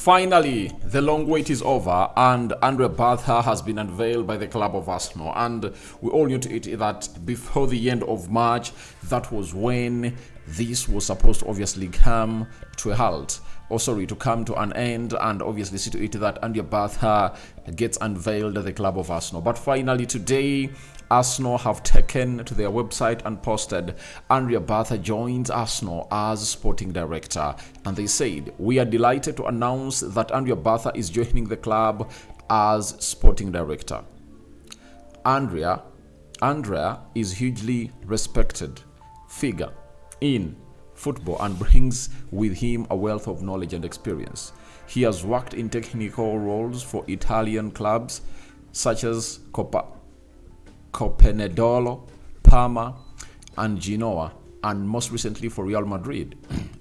Finally, the long wait is over and Andrea Berta has been unveiled by the club of Arsenal, and we all knew to it that before the end of March, that was when this was supposed to obviously come to a halt, to come to an end, and obviously see to it that Andrea Berta gets unveiled at the club of Arsenal. But finally today, Arsenal have taken to their website and posted Andrea Berta joins Arsenal as sporting director, and they said, "We are delighted to announce that Andrea Berta is joining the club as sporting director." Andrea is hugely respected figure in football and brings with him a wealth of knowledge and experience. He has worked in technical roles for Italian clubs such as Copenedolo, Parma, and Genoa, and most recently for Real Madrid.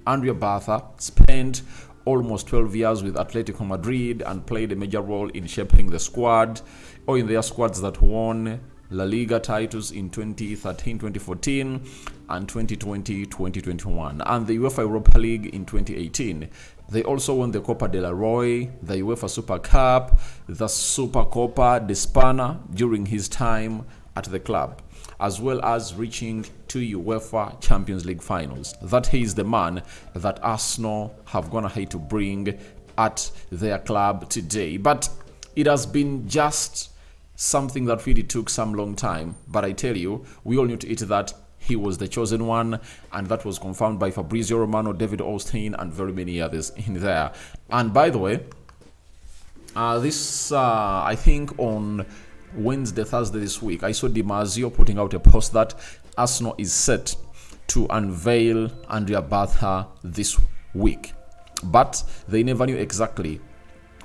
Andrea Berta spent almost 12 years with Atletico Madrid and played a major role in shaping the squad, or in their squads that won La Liga titles in 2013-2014 and 2020-2021, and the UEFA Europa League in 2018. They also won the Copa del Rey, the UEFA Super Cup, the Supercopa de España during his time at the club, as well as reaching 2 UEFA Champions League finals. That he is the man that Arsenal have gone ahead to bring at their club today. But it has been just something that really took some long time. But I tell you, we all knew to it that he was the chosen one, and that was confirmed by Fabrizio Romano, David Austin, and very many others in there. And by the way, I think on Wednesday, Thursday this week, I saw Di Marzio putting out a post that Arsenal is set to unveil Andrea Berta this week. But they never knew exactly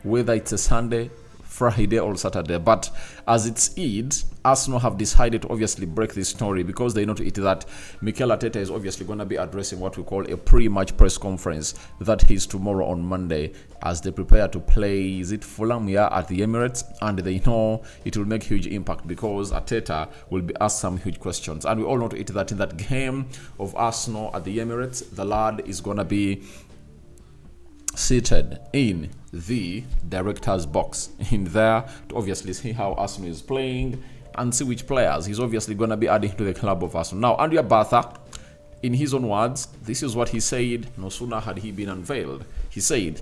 whether it's a Sunday, Friday or Saturday. But as it's Eid, Arsenal have decided to obviously break this story because they know to it that Mikel Arteta is obviously going to be addressing what we call a pre-match press conference. That is tomorrow on Monday, as they prepare to play, is it Fulham at the Emirates, and they know it will make huge impact because Arteta will be asked some huge questions. And we all know to it that in that game of Arsenal at the Emirates, the lad is going to be seated in the director's box in there to obviously see how Arsenal is playing and see which players he's obviously going to be adding to the club of Arsenal. Now, Andrea Berta, in his own words, this is what he said no sooner had he been unveiled. He said,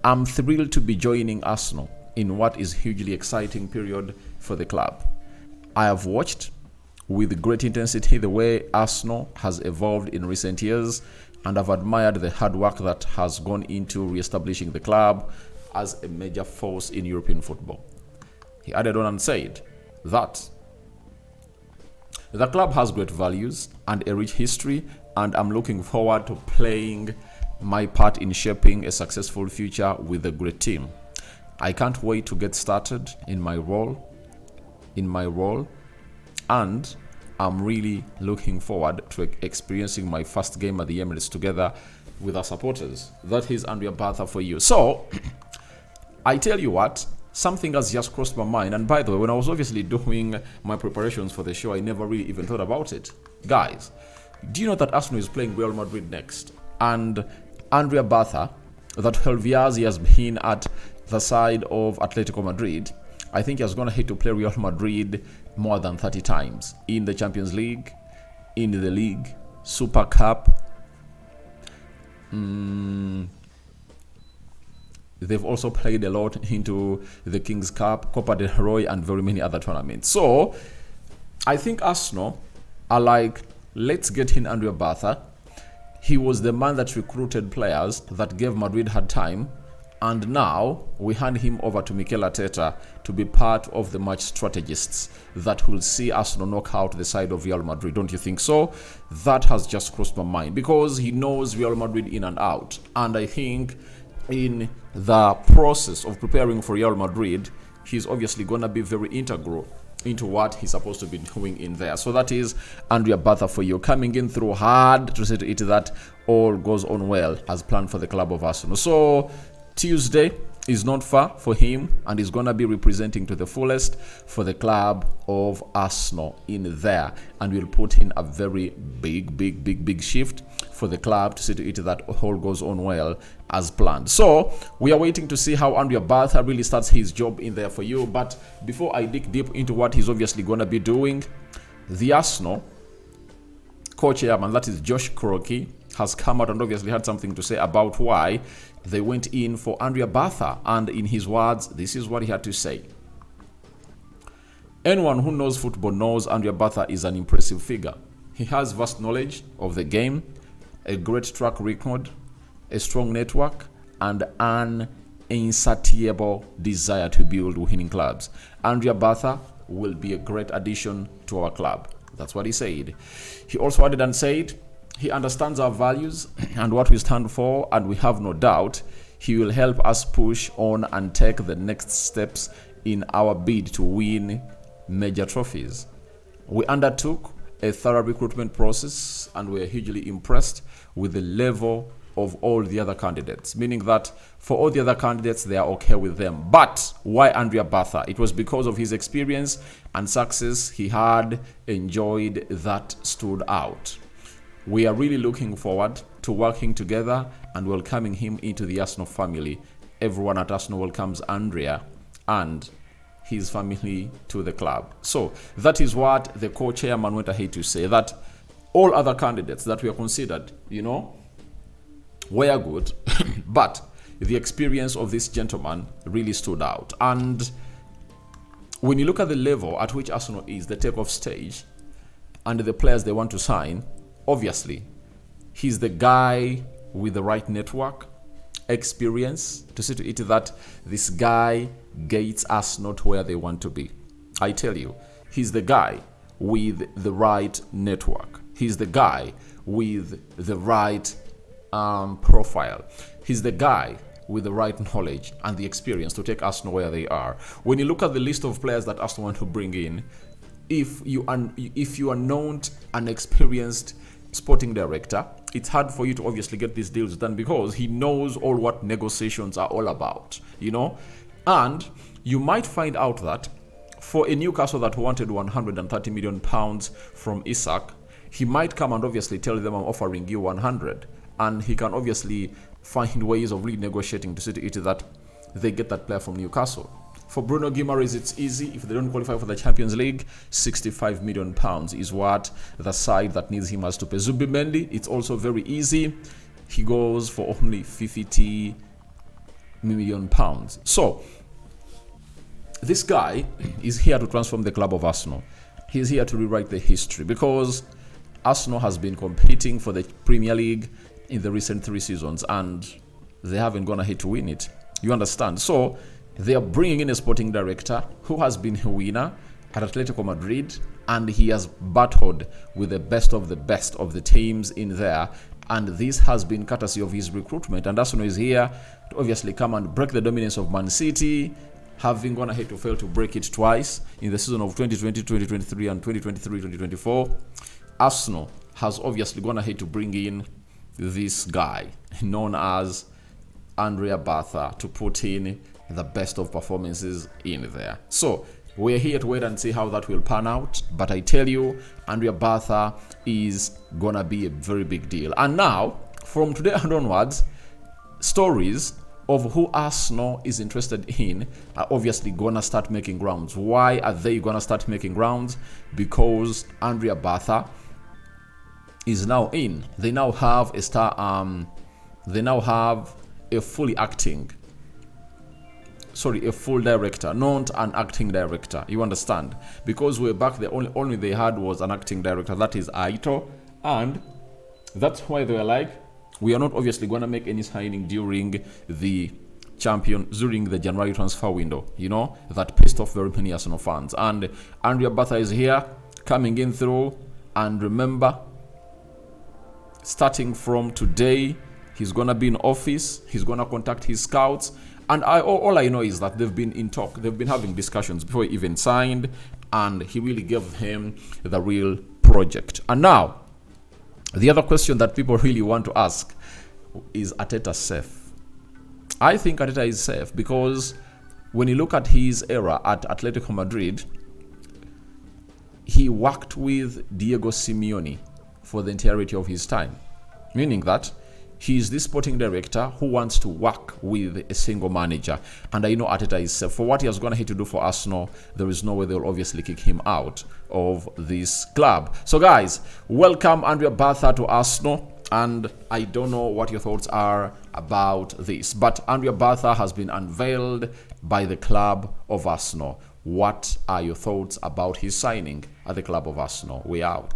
"I'm thrilled to be joining Arsenal in what is hugely exciting period for the club. I have watched with great intensity the way Arsenal has evolved in recent years, and I've admired the hard work that has gone into re-establishing the club as a major force in European football." He added on and said that the club has great values and a rich history, and I'm looking forward to playing my part in shaping a successful future with a great team. I can't wait to get started in my role, and I'm really looking forward to experiencing my first game at the Emirates together with our supporters. That is Andrea Berta for you. So, I tell you what, something has just crossed my mind. And by the way, when I was obviously doing my preparations for the show, I never really even thought about it. Guys, do you know that Arsenal is playing Real Madrid next? And Andrea Berta, that 12 years he has been at the side of Atletico Madrid, I think he has gone ahead to play Real Madrid more than 30 times in the Champions League, in the League, Super Cup. They've also played a lot into the King's Cup, Copa del Rey, and very many other tournaments. So I think Arsenal are like, let's get in Andrea Berta. He was the man that recruited players that gave Madrid hard time. And now we hand him over to Mikel Arteta to be part of the match strategists that will see Arsenal knock out the side of Real Madrid. Don't you think so? That has just crossed my mind because he knows Real Madrid in and out. And I think in the process of preparing for Real Madrid, he's obviously going to be very integral into what he's supposed to be doing in there. So that is Andrea Berta for you, coming in through hard to say to it that all goes on well as planned for the club of Arsenal. So Tuesday, is not far for him, and is going to be representing to the fullest for the club of Arsenal in there, and will put in a very big shift for the club to see to it that all goes on well as planned. So we are waiting to see how Andrea Berta really starts his job in there for you. But before I dig deep into what he's obviously going to be doing, the Arsenal co-chairman, that is Josh Kroenke, has come out and obviously had something to say about why they went in for Andrea Berta. And in his words, this is what he had to say. Anyone who knows football knows Andrea Berta is an impressive figure. He has vast knowledge of the game, a great track record, a strong network, and an insatiable desire to build winning clubs. Andrea Berta will be a great addition to our club. That's what he said. He also added and said, he understands our values and what we stand for, and we have no doubt he will help us push on and take the next steps in our bid to win major trophies. We undertook a thorough recruitment process, and we are hugely impressed with the level of all the other candidates, meaning that for all the other candidates, they are okay with them. But why Andrea Berta? It was because of his experience and success he had enjoyed that stood out. We are really looking forward to working together and welcoming him into the Arsenal family. Everyone at Arsenal welcomes Andrea and his family to the club. So that is what the co-chairman went ahead to say, that all other candidates that were considered, were good, but the experience of this gentleman really stood out. And when you look at the level at which Arsenal is, the takeoff stage, and the players they want to sign, obviously, he's the guy with the right network, experience, to see to it that this guy gets us not where they want to be. I tell you, he's the guy with the right network. He's the guy with the right profile. He's the guy with the right knowledge and the experience to take Arsenal where they are. When you look at the list of players that Arsenal want to bring in, if you are not an experienced sporting director, it's hard for you to obviously get these deals done, because he knows all what negotiations are all about, and you might find out that for a Newcastle that wanted 130 million pounds from Isak, he might come and obviously tell them, I'm offering you 100, and he can obviously find ways of renegotiating to see to it that they get that player from Newcastle. For Bruno Guimaraes, it's easy. If they don't qualify for the Champions League, 65 million pounds is what the side that needs him has to pay. Zubimendi, it's also very easy. He goes for only 50 million pounds. So this guy is here to transform the club of Arsenal. He's here to rewrite the history, because Arsenal has been competing for the Premier League in the recent 3 seasons, and they haven't gone ahead to win it. You understand? So they are bringing in a sporting director who has been a winner at Atletico Madrid, and he has battled with the best of the teams in there. And this has been courtesy of his recruitment. And Arsenal is here to obviously come and break the dominance of Man City, having gone ahead to fail to break it twice in the season of 2020, 2023, and 2023, 2024. Arsenal has obviously gone ahead to bring in this guy known as Andrea Berta to put in the best of performances in there. So we're here to wait and see how that will pan out. But I tell you, Andrea Berta is gonna be a very big deal. And now, from today and onwards, stories of who Arsenal is interested in are obviously gonna start making rounds. Why are they gonna start making rounds? Because Andrea Berta is now in. They now have a full director, not an acting director. You understand? Because way back, the only they had was an acting director, that is Aito, and that's why they were like, we are not obviously going to make any signing during the January transfer window. That pissed off very many Arsenal fans. And Andrea Berta is here, coming in through, and remember, starting from today, he's going to be in office, he's going to contact his scouts, and all I know is that they've been in talk, they've been having discussions before he even signed, and he really gave him the real project. And now, the other question that people really want to ask is, Arteta safe? I think Arteta is safe because when you look at his era at Atletico Madrid, he worked with Diego Simeone for the entirety of his time, meaning that he is the sporting director who wants to work with a single manager. And I know Arteta is safe. For what he has gone ahead to do for Arsenal, there is no way they'll obviously kick him out of this club. So guys, welcome Andrea Berta to Arsenal. And I don't know what your thoughts are about this, but Andrea Berta has been unveiled by the club of Arsenal. What are your thoughts about his signing at the club of Arsenal? We out.